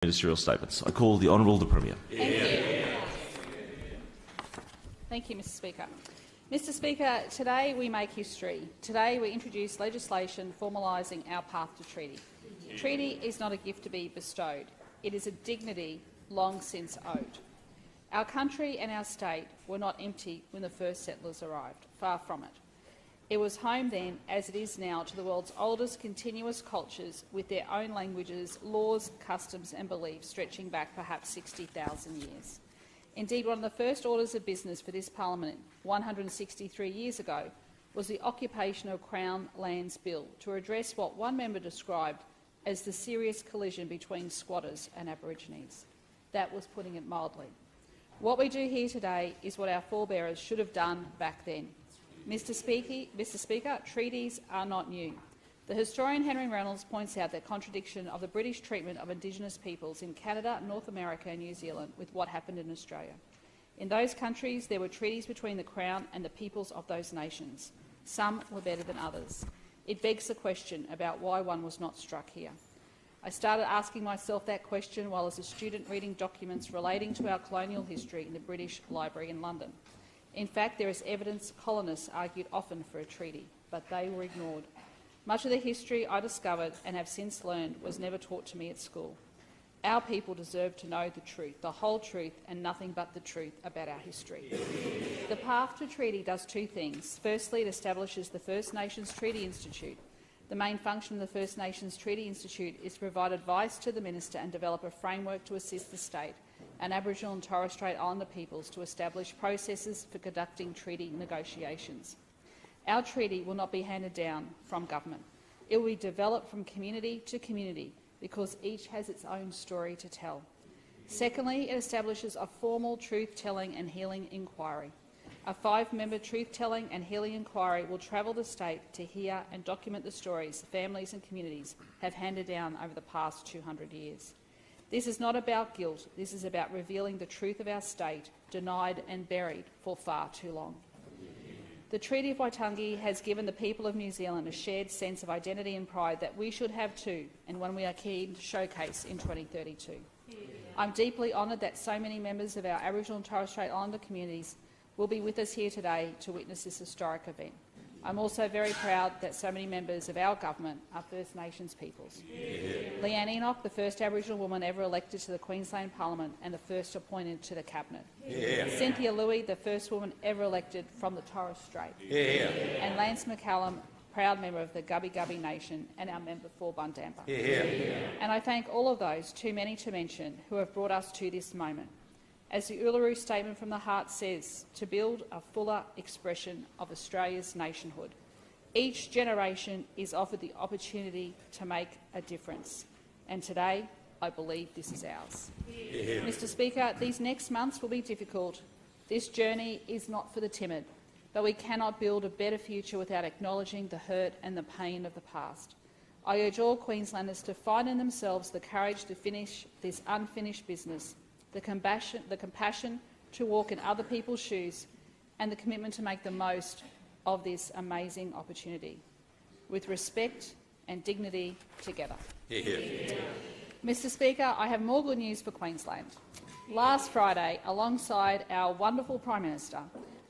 Ministerial statements. I call the Honourable the Premier. Thank you, Mr. Speaker. Mr. Speaker, today we make history. Today we introduce legislation formalising our path to treaty. Treaty is not a gift to be bestowed. It is a dignity long since owed. Our country and our state were not empty when the first settlers arrived. Far from it. It was home then, as it is now, to the world's oldest continuous cultures with their own languages, laws, customs and beliefs stretching back perhaps 60,000 years. Indeed, one of the first orders of business for this parliament 163 years ago was the Occupation of Crown Lands Bill to address what one member described as the serious collision between squatters and Aborigines. That was putting it mildly. What we do here today is what our forebears should have done back then. Mr. Speaker, treaties are not new. The historian Henry Reynolds points out the contradiction of the British treatment of Indigenous peoples in Canada, North America and New Zealand with what happened in Australia. In those countries there were treaties between the Crown and the peoples of those nations. Some were better than others. It begs the question about why one was not struck here. I started asking myself that question while as a student reading documents relating to our colonial history in the British Library in London. In fact, there is evidence colonists argued often for a treaty, but they were ignored. Much of the history I discovered and have since learned was never taught to me at school. Our people deserve to know the truth, the whole truth and nothing but the truth about our history. The path to treaty does two things. Firstly, it establishes the First Nations Treaty Institute. The main function of the First Nations Treaty Institute is to provide advice to the Minister and develop a framework to assist the state and Aboriginal and Torres Strait Islander peoples to establish processes for conducting treaty negotiations. Our treaty will not be handed down from government. It will be developed from community to community because each has its own story to tell. Secondly, it establishes a formal truth-telling and healing inquiry. A 5-member truth-telling and healing inquiry will travel the state to hear and document the stories families and communities have handed down over the past 200 years. This is not about guilt. This is about revealing the truth of our state, denied and buried for far too long. The Treaty of Waitangi has given the people of New Zealand a shared sense of identity and pride that we should have too, and one we are keen to showcase in 2032. I'm deeply honoured that so many members of our Aboriginal and Torres Strait Islander communities will be with us here today to witness this historic event. I'm also very proud that so many members of our government are First Nations peoples. Leanne Enoch, the first Aboriginal woman ever elected to the Queensland Parliament and the first appointed to the Cabinet. Cynthia Louis, the first woman ever elected from the Torres Strait. And Lance McCallum, proud member of the Gubbi Gubbi Nation and our member for Bundamba. And I thank all of those, too many to mention, who have brought us to this moment. As the Uluru Statement from the Heart says, to build a fuller expression of Australia's nationhood. Each generation is offered the opportunity to make a difference, and today I believe this is ours. Mr. Speaker, these next months will be difficult. This journey is not for the timid, but we cannot build a better future without acknowledging the hurt and the pain of the past. I urge all Queenslanders to find in themselves the courage to finish this unfinished business, the compassion to walk in other people's shoes, and the commitment to make the most of this amazing opportunity, with respect and dignity together. Mr. Speaker, I have more good news for Queensland. Last Friday, alongside our wonderful Prime Minister,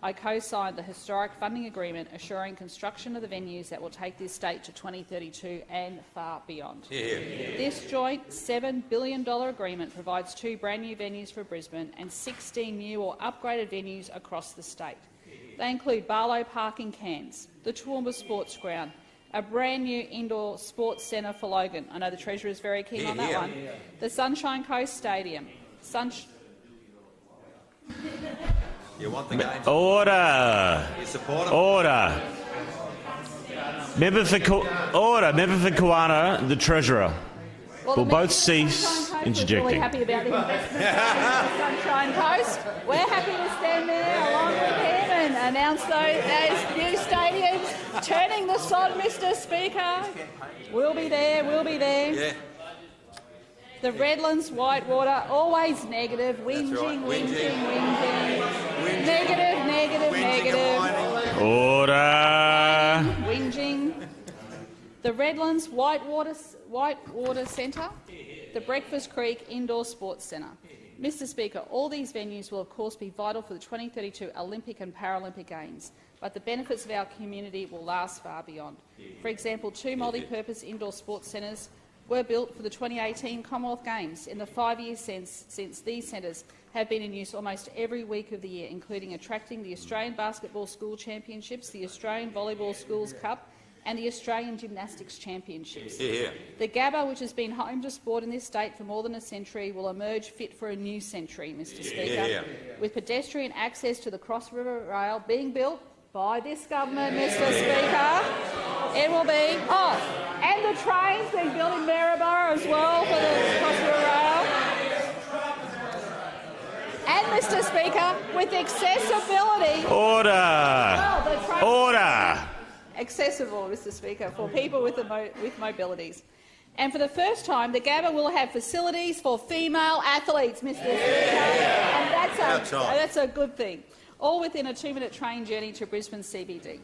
I co-signed the historic funding agreement assuring construction of the venues that will take this state to 2032 and far beyond. This joint $7 billion agreement provides 2 brand new venues for Brisbane and 16 new or upgraded venues across the state. They include Barlow Park in Cairns, the Toowoomba Sports Ground, a brand new indoor sports centre for Logan. I know the Treasurer is very keen on that one. The Sunshine Coast Stadium. You want the game? Order. You support them? Order. Member for Kawana, the Treasurer. Will both cease interjecting. We're really happy about the investment in Sunshine Coast. We're happy to stand there along with him and announce those new stadiums. Turning the sod, Mr. Speaker. We'll be there. We'll be there. Yeah. The Redlands, Whitewater, always negative, whinging, whinging. Negative, negative, negative. Order. Whinging. The Redlands, Whitewater Centre. the Breakfast Creek Indoor Sports Centre. Mr Speaker, all these venues will of course be vital for the 2032 Olympic and Paralympic Games, but the benefits of our community will last far beyond. For example, 2 multi-purpose indoor sports centres were built for the 2018 Commonwealth Games in the 5 years since these centres have been in use almost every week of the year, including attracting the Australian Basketball School Championships, the Australian Volleyball Schools Cup and the Australian Gymnastics Championships. The Gabba, which has been home to sport in this state for more than a century, will emerge fit for a new century, Mr Speaker, with pedestrian access to the Cross River Rail being built by this government, Mr Speaker. It will be and the trains being built in Maryborough as well for the Cross River Rail. And, Mr Speaker, with accessibility... Order! Accessible, Mr Speaker, for people with mobilities. And for the first time, the Gabba will have facilities for female athletes, Mr Speaker, and that's a good thing, all within a 2-minute train journey to Brisbane CBD.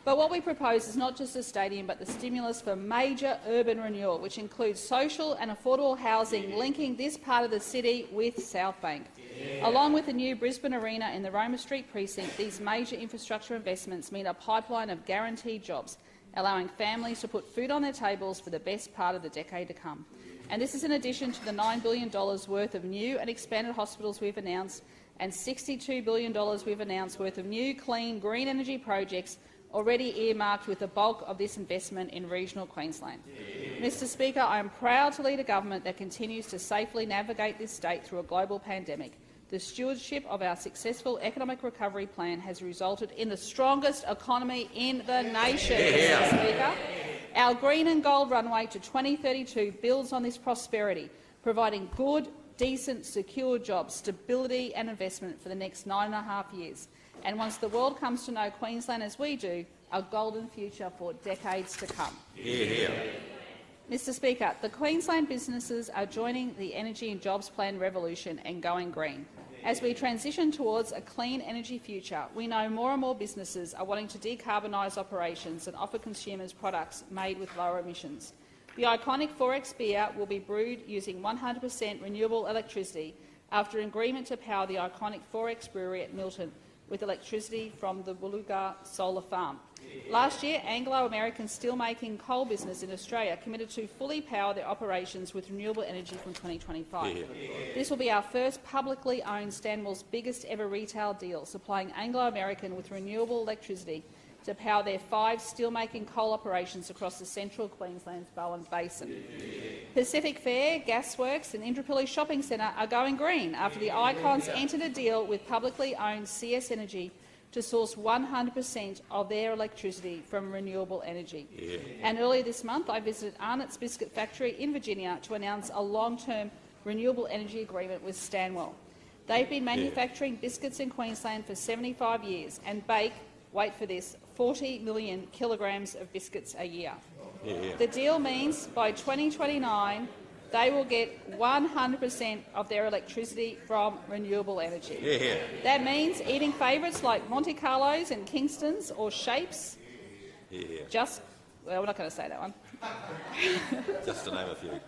But what we propose is not just a stadium, but the stimulus for major urban renewal, which includes social and affordable housing linking this part of the city with South Bank. Along with the new Brisbane Arena in the Roma Street precinct, these major infrastructure investments mean a pipeline of guaranteed jobs, allowing families to put food on their tables for the best part of the decade to come. And this is in addition to the $9 billion worth of new and expanded hospitals we've announced and $62 billion we've announced worth of new, clean, green energy projects already earmarked, with the bulk of this investment in regional Queensland. Mr Speaker, I am proud to lead a government that continues to safely navigate this state through a global pandemic. The stewardship of our successful economic recovery plan has resulted in the strongest economy in the nation, Mr Speaker. Our green and gold runway to 2032 builds on this prosperity, providing good, decent, secure jobs, stability and investment for the next 9.5 years. And once the world comes to know Queensland as we do, a golden future for decades to come. Mr Speaker, the Queensland businesses are joining the energy and jobs plan revolution and going green. As we transition towards a clean energy future, we know more and more businesses are wanting to decarbonise operations and offer consumers products made with lower emissions. The iconic 4X beer will be brewed using 100% renewable electricity after an agreement to power the iconic 4X brewery at Milton with electricity from the Woolooga solar farm. Last year, Anglo-American steelmaking coal business in Australia committed to fully power their operations with renewable energy from 2025. This will be our first publicly owned Stanwell's biggest ever retail deal, supplying Anglo-American with renewable electricity to power their 5 steelmaking coal operations across the central Queensland's Bowen Basin. Pacific Fair, Gasworks and Indooroopilly Shopping Centre are going green after the Icons entered a deal with publicly owned CS Energy to source 100% of their electricity from renewable energy. And earlier this month, I visited Arnott's Biscuit Factory in Virginia to announce a long-term renewable energy agreement with Stanwell. They've been manufacturing biscuits in Queensland for 75 years and bake, wait for this, 40 million kilograms of biscuits a year. The deal means by 2029 they will get 100% of their electricity from renewable energy. That means eating favourites like Monte Carlos and Kingstons or Shapes. Well, we're not going to say that one. Just to name a few.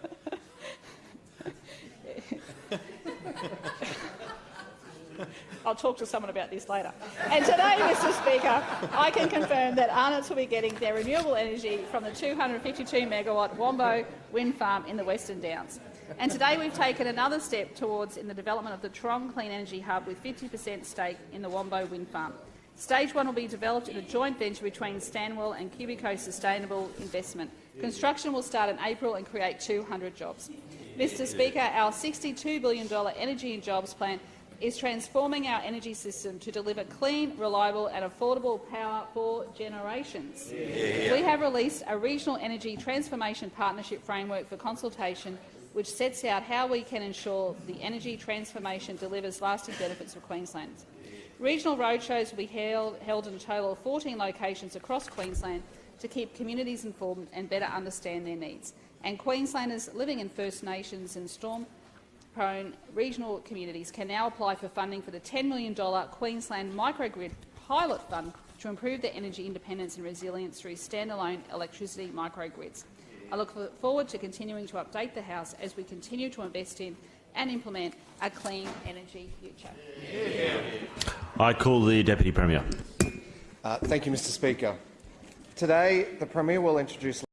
I'll talk to someone about this later. And today, Mr Speaker, I can confirm that Arnott's will be getting their renewable energy from the 252-megawatt Wombo wind farm in the Western Downs. And today we've taken another step towards in the development of the Toronto Clean Energy Hub with 50% stake in the Wombo wind farm. Stage 1 will be developed in a joint venture between Stanwell and Cubico Sustainable Investment. Construction will start in April and create 200 jobs. Mr Speaker, our $62 billion energy and jobs plan is transforming our energy system to deliver clean, reliable and affordable power for generations. We have released a regional energy transformation partnership framework for consultation which sets out how we can ensure the energy transformation delivers lasting benefits for Queensland. Regional roadshows will be held in a total of 14 locations across Queensland to keep communities informed and better understand their needs. And Queenslanders living in First Nations and storm-prone regional communities can now apply for funding for the $10 million Queensland Microgrid Pilot Fund to improve their energy independence and resilience through standalone electricity microgrids. I look forward to continuing to update the House as we continue to invest in and implement a clean energy future. I call the Deputy Premier. Thank you, Mr Speaker. Today, the Premier will introduce